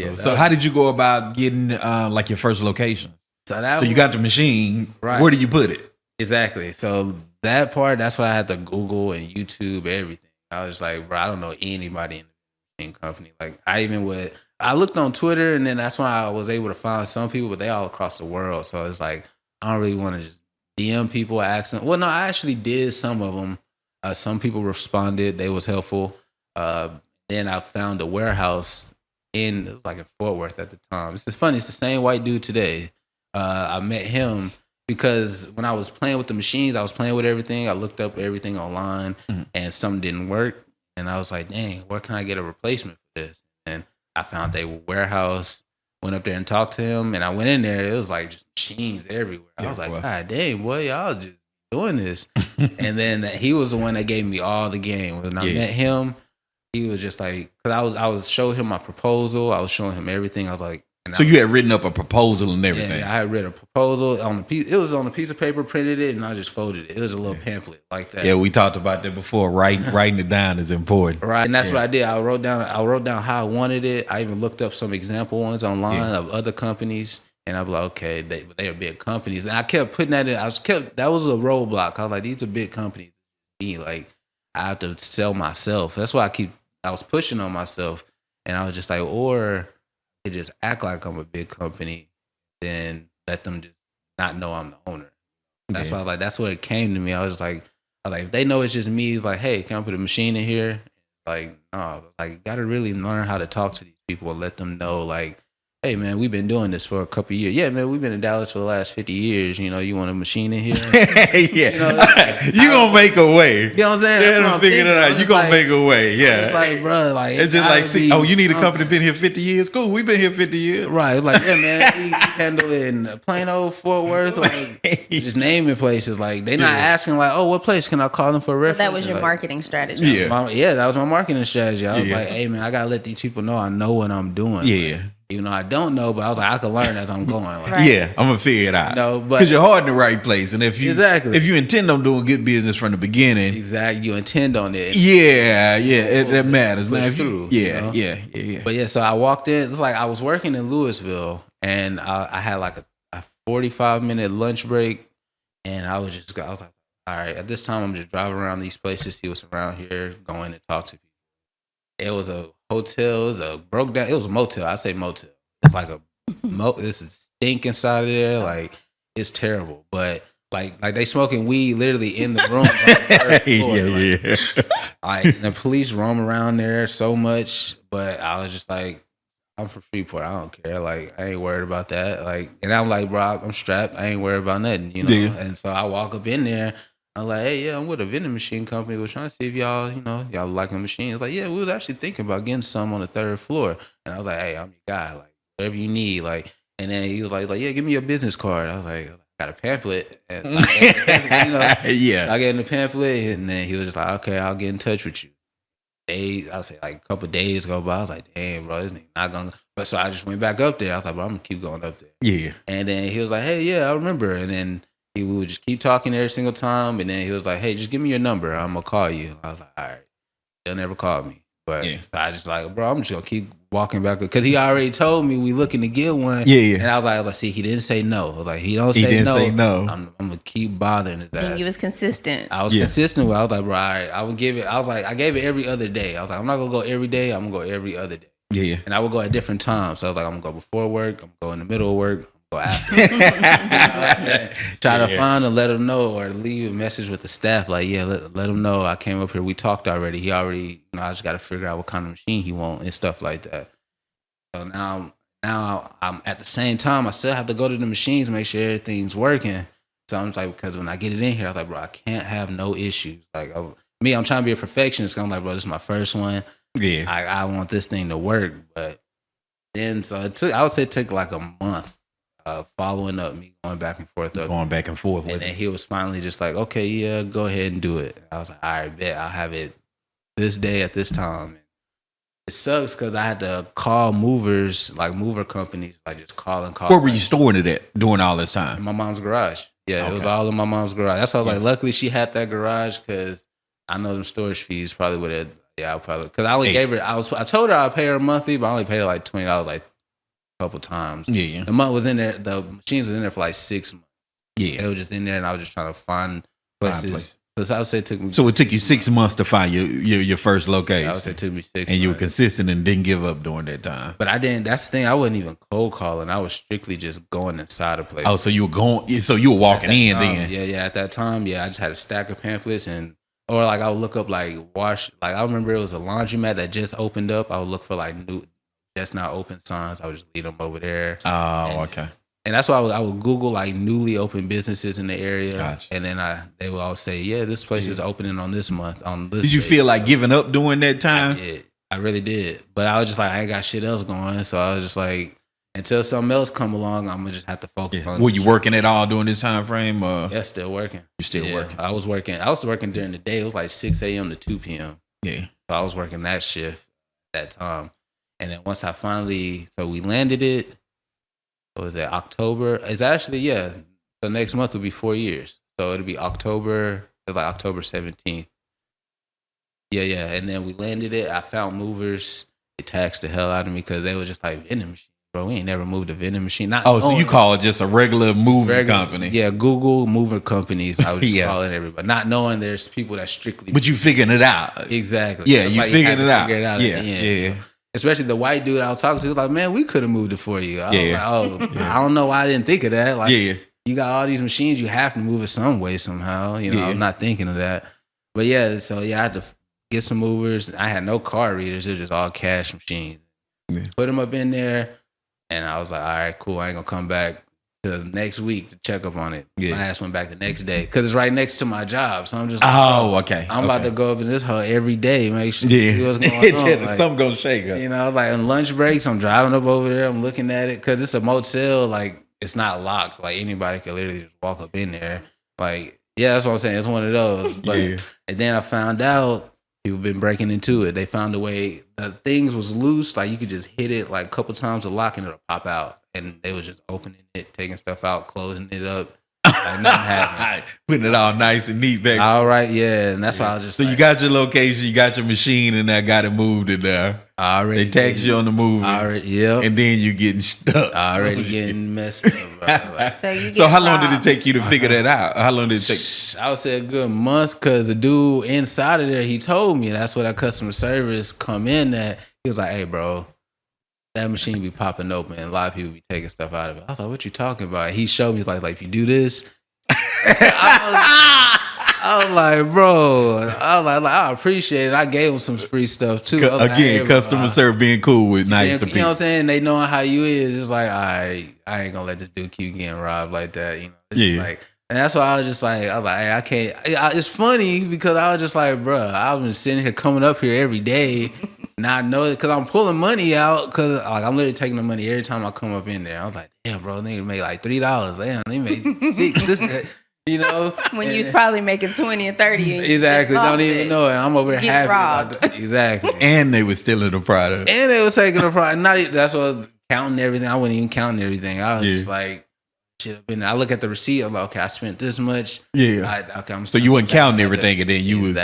Yeah. So how did you go about getting like your first location? So you got the machine. Right. Where do you put it? Exactly. So that part, that's what I had to Google and YouTube everything. I was like, bro, I don't know anybody in the machine company. Like I looked on Twitter, and then that's when I was able to find some people, but they all across the world. So it's like, I don't really want to just DM people, ask them. Well, no, I actually did some of them. Some people responded. They was helpful. Then I found a warehouse it was like in Fort Worth at the time. It's just funny. It's the same white dude today. I met him because when I was playing with the machines, I was playing with everything. I looked up everything online, and something didn't work. And I was like, dang, where can I get a replacement for this? And I found a warehouse, went up there and talked to him. And I went in there. It was like just machines everywhere. I was like, God dang, boy, y'all just doing this. And then he was the one that gave me all the game. When I met him, he was just like, because I was showing him my proposal. I was showing him everything. I was like, so you had written up a proposal and everything. Yeah, I had written a proposal on a piece. It was on a piece of paper, printed it, and I just folded it. It was a little pamphlet like that. Yeah, we talked about that before. Writing it down is important. Right, and that's what I did. I wrote down how I wanted it. I even looked up some example ones online of other companies, and I was like, okay, they are big companies. And I kept putting that in. That was a roadblock. I was like, these are big companies. Me, like, I have to sell myself. That's why I was pushing on myself, and I was just like, or they just act like I'm a big company, then let them just not know I'm the owner. That's why I was like, that's what it came to me. I was like, if they know it's just me, it's like, hey, can I put a machine in here? Like, no, like, you gotta really learn how to talk to these people and let them know, like, hey, man, we've been doing this for a couple of years. Yeah, man, we've been in Dallas for the last 50 years. You know, you want a machine in here? Yeah. You know, you going to make a way. You know what I'm saying? That's what I'm figure it out. You going to make a way. Yeah. It's like, bro, like. It's just like, see, you need a company been here 50 years? Cool, we've been here 50 years. Right. It's like, yeah, man, we handle it in Plano, Fort Worth, like, just naming places. Like, they're not asking, like, oh, what place can I call them for reference? So that was your marketing strategy. Yeah. That was my marketing strategy. I was like, hey, man, I got to let these people know I know what I'm doing. Yeah. Like, even though I don't know, but I was like, I can learn as I'm going. Like, Right. Yeah, I'm gonna figure it out. No, but because you're hard in the right place, and if you Exactly. intend on doing good business from the beginning, exactly, you intend on it. that matters. Now, Push if you, through, you know? yeah. But yeah, so I walked in. It's like I was working in Louisville, and I had like a 45-minute lunch break, and I was like, all right, at this time I'm just driving around these places, see what's around here, going and talk to people. It was a hotel. It was a motel. I say motel. It's like it's a stink inside of there. Like, it's terrible. But like they smoking weed literally in the room. Like, the police roam around there so much. But I was just like, I'm from Freeport. I don't care. Like, I ain't worried about that. Like, and I'm like, bro, I'm strapped. I ain't worried about nothing. You know. Yeah. And so I walk up in there. I'm like, hey, yeah, I'm with a vending machine company. We're trying to see if y'all like a machine. It's like, yeah, we was actually thinking about getting some on the third floor. And I was like, hey, I'm your guy. Like, whatever you need. Like, and then he was like, yeah, give me your business card. I was like, I got a pamphlet. And I gave him the pamphlet, and then he was just like, okay, I'll get in touch with you. I'll say like a couple of days go by. I was like, damn, bro, this nigga not gonna. But so I just went back up there. I was like, bro, I'm gonna keep going up there. Yeah. And then he was like, hey, yeah, I remember. And then he would just keep talking every single time. And then he was like, hey, just give me your number. I'm going to call you. I was like, all right. They'll never call me. But so I just like, bro, I'm just going to keep walking back. Because he already told me we looking to get one. Yeah. And I was like, let's see, he didn't say no. I was like, he didn't say no. I'm going to keep bothering his ass. And you was consistent. I was consistent with it. I was like, bro, all right, I would give it. I was like, I gave it every other day. I was like, I'm not going to go every day. I'm going to go every other day. Yeah. And I would go at different times. So I was like, I'm going to go before work. I'm going to go in the middle of work. Go after. Try to find and let them know, or leave a message with the staff like, yeah, let them know I came up here. We talked already. He already, I just got to figure out what kind of machine he want and stuff like that. So now I'm at the same time, I still have to go to the machines, make sure everything's working. So I'm like, because when I get it in here, I was like, bro, I can't have no issues. Like, I'm trying to be a perfectionist. I'm like, bro, this is my first one. Yeah. I want this thing to work. But then, so I would say it took like a month. Following up, me going back and forth. And then he was finally just like, okay, yeah, go ahead and do it. I was like, all right, bet, I'll have it this day at this time. And it sucks because I had to call movers, like mover companies, like just call. Where were you storing it at during all this time? In my mom's garage. Yeah, It was all in my mom's garage. That's why I was like, luckily she had that garage, because I know them storage fees probably would have Yeah, I probably because I only gave her. I told her I'd pay her monthly, but I only paid her like $20 like a couple times. Yeah. The month was in there. The machines was in there for like 6 months. Yeah. They were just in there, and I was just trying to find places. So I would say it took me. So it took you 6 months to find your first location. I would say it took me 6 months. And you were consistent and didn't give up during that time. But I didn't. That's the thing. I wasn't even cold calling. I was strictly just going inside a place. Oh, so you were going. So you were walking in time, then. Yeah. At that time, I just had a stack of pamphlets or like I would look up like wash. Like I remember it was a laundromat that just opened up. I would look for like new, just not open signs. I would just leave them over there. Oh, okay. And that's why I would Google like newly open businesses in the area, Gotcha. and then they would all say, "Yeah, this place is opening on this month." On this, did you feel like giving up during that time? I did. I really did. But I was just like, I ain't got shit else going, so I was just like, until something else come along, I'm gonna just have to focus on. Were you working at all during this time frame? Yeah, still working. You still working? I was working. I was working during the day. It was like 6 a.m. to 2 p.m. Yeah. So I was working that shift at that time, and then once I finally, so we landed it. What was that? October. It's actually So next month will be 4 years. So it'll be October. It was like October 17th. Yeah. And then we landed it. I found movers. They taxed the hell out of me because they were just like, vending machine, bro. We ain't never moved a vending machine. So you call it just a regular moving company? Yeah, Google mover companies. I was just calling everybody, not knowing there's people that strictly. But you figuring it out. Exactly. Yeah, you figuring it out. Figure it out. Yeah. Especially the white dude I was talking to was like, man, we could have moved it for you. I was like, I don't know why I didn't think of that. Like, you got all these machines, you have to move it some way, somehow. I'm not thinking of that. But I had to get some movers. I had no card readers. It was just all cash machines. Yeah. Put them up in there, and I was like, all right, cool. I ain't going to come back till next week to check up on it. Yeah. My ass went back the next day because it's right next to my job. So I'm just like, okay. I'm about to go up in this hole every day, make sure see what's going on. Like, something going to shake up. Like on lunch breaks, I'm driving up over there. I'm looking at it because it's a motel. Like, it's not locked. Like, anybody could literally just walk up in there. Like, that's what I'm saying. It's one of those. But and then I found out people been breaking into it. They found a way. The things was loose. Like, you could just hit it like a couple times to lock and it'll pop out. And they was just opening it, taking stuff out, closing it up. Like, nothing happened. Putting it all nice and neat back. All right, and that's why I was just. So you got your location, you got your machine, and I got it moved in there. Already, they tax you on the move. Already, and then you getting stuck. Already getting messed up. Like, so how long did it take you to figure that out? How long did it take? I would say a good month because the dude inside of there, he told me that's what our customer service come in at. He was like, "Hey, bro, that machine be popping open and a lot of people be taking stuff out of it." I was like, "What you talking about?" He showed me like if you do this. I was like, bro, I appreciate it. I gave him some free stuff too. Again, like, hey, customer service being cool with nice to people. You know what I'm saying? They knowing how you is. It's like, I ain't gonna let this dude keep getting robbed like that. It's like, and that's why I was just like, hey, I can't. It's funny because I was just like, bro, I've been sitting here coming up here every day. Not know it because I'm pulling money out because like I'm literally taking the money every time I come up in there. I was like, damn, bro, they made like $3. Damn, they made $6. When you was probably making 20 and 30. And exactly, don't even know it. I'm over here happy. Exactly, and they were stealing the product, and they were taking the product. That's what I was counting everything. I wasn't even counting everything. I was just like, shit up in there. I look at the receipt. I'm like, okay, I spent this much. Yeah. So you weren't counting everything, and then you was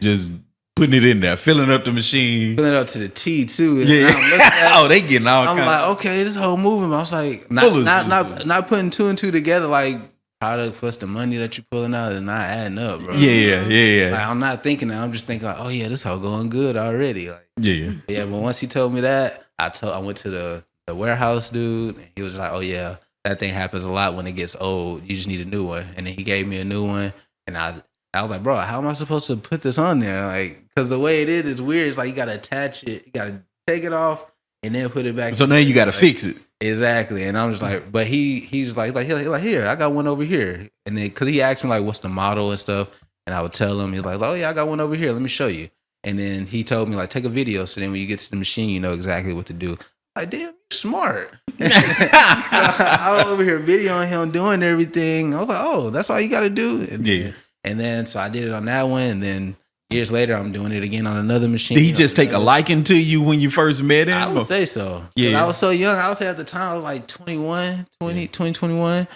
just putting it in there, filling up the machine, filling it up to the T too. And they getting all. I'm like, okay, this whole movement. I was like, not putting two and two together. Like, product plus the money that you're pulling out is not adding up, bro. Yeah. Like, I'm not thinking that. I'm just thinking like, oh yeah, this whole going good already. Like, but once he told me that, I went to the warehouse dude, and he was like, oh yeah, that thing happens a lot when it gets old. You just need a new one. And then he gave me a new one, and I was like, bro, how am I supposed to put this on there? Like, because the way it is, it's weird. It's like you gotta attach it, you gotta take it off, and then put it back. So now you gotta fix it. Exactly, and I'm just like, but he's like here, I got one over here, and then because he asked me like what's the model and stuff, and I would tell him, he's like, oh yeah, I got one over here, let me show you, and then he told me like take a video, so then when you get to the machine, you know exactly what to do. Like, damn, you smart. So I was over here videoing him doing everything. I was like, oh, that's all you got to do. And then so I did it on that one, and then years later, I'm doing it again on another machine. Did he just take a liking to you when you first met him? I would say so. I was so young. I would say at the time I was like 21.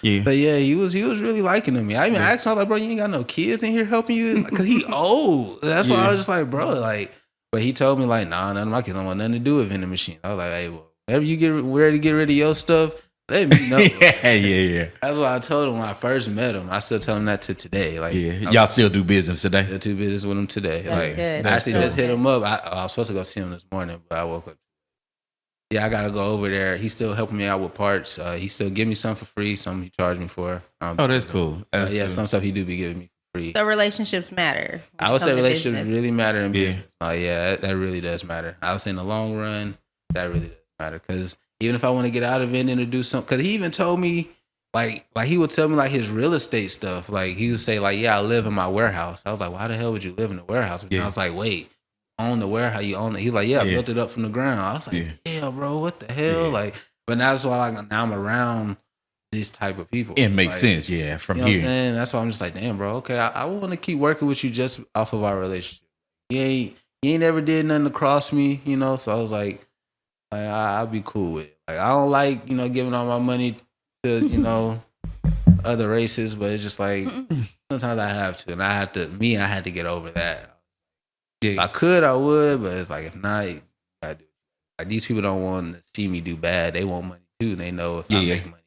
Yeah. But yeah, he was really liking to me. I even asked him, I was like, bro, you ain't got no kids in here helping you? Because he old. That's why I was just like, bro, like, But he told me like, nah, none of my kids don't want nothing to do with vending machines. I was like, hey, well, whenever you get ready to get rid of your stuff, let me know. yeah. That's what I told him when I first met him. I still tell him that to today. Like, y'all still do business today? Still do business with him today. That's like, good. I actually just hit him up. I was supposed to go see him this morning, but I woke up. Yeah, I gotta go over there. He's still helping me out with parts. He still give me some for free. Some he charged me for. That's cool. That's cool. Some stuff he do be giving me for free. So relationships matter. I would say relationships really matter in business. That really does matter. I would say in the long run, that really does matter. Because even if I want to get out of vending to do something, because he even told me, like he would tell me like his real estate stuff. Like he would say like, yeah, I live in my warehouse. I was like, why the hell would you live in a warehouse? And I was like, wait, own the warehouse? You own it? He's like, I built it up from the ground. I was like, damn, bro, what the hell? Like, but that's why like now I'm around these type of people. It makes sense, from you know here. What I'm saying? That's why I'm just like, damn, bro, okay, I want to keep working with you just off of our relationship. You ain't ever did nothing to cross me, So I was like I'll be cool with it. Like I don't like, giving all my money to, other races, but it's just like sometimes I have to, and I had to get over that. If I could, I would, but it's like if not, I do. Like these people don't want to see me do bad. They want money too, and they know if I make money,